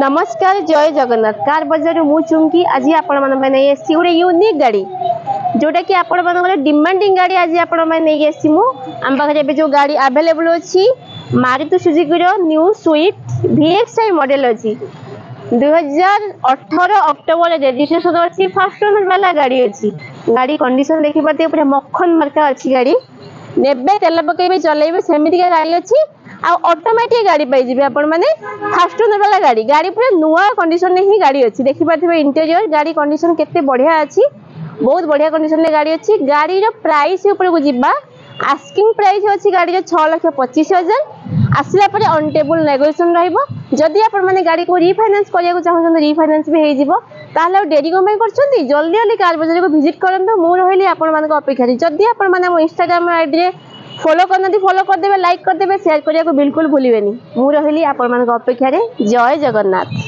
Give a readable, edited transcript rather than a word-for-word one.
नमस्कार जय जगन्नाथ कार बजार मु चुंकी आज आपण मैंने गोटे यूनिक गाड़ी जोटा कि आपण मान डिमांडिंग गाड़ी आज आपण मैंने आम पाखे जो गाड़ी अवेलेबल अच्छी Maruti Suzuki new Swift VXI model अच्छी 2018 अक्टोबर रजिस्ट्रेशन अच्छी फर्स्ट ओनर वाला गाड़ी अच्छी गाड़ी कंडीशन देखी पाते पूरा मक्खन मार्का अच्छी गाड़ी नेबे तेल पकेबे चलेबे सेमितिका गाड़ी अच्छी ऑटोमेटिक गाड़ी पाई आपण मैंने फास्ट ओनर वाला गाड़ी गाड़ी पूरा नुआ कंडीशन ही गाड़ी अच्छी देखी पाते इंटीरियर गाड़ी कंडीशन केते बढ़िया अच्छी बहुत बढ़िया कंडीशन में गाड़ी अच्छी गाड़ी रो प्राइस ऊपर को जिबा आस्किंग प्राइस अच्छी गाड़ी 6,25,000 आसला पर ऑन टेबल नेगोशिएशन रहइबो जदि आपण माने गाड़ी को रिफाइनेंस करिया चाहछन रिफाइनेंस भी हे जिवो ताहले डेरी को में करछंती जल्दी जल्दी कार बाजार को विजिट करंतो मु रहली आपण माने को अपेक्षा जदि आपण माने मो इंस्टाग्राम आईडी रे फॉलो करना फॉलो कर देबे लाइक कर देबे शेयर करिया को बिल्कुल भूलिबेनी मु रहली आपण माने को अपेक्षा रे जय जगन्नाथ।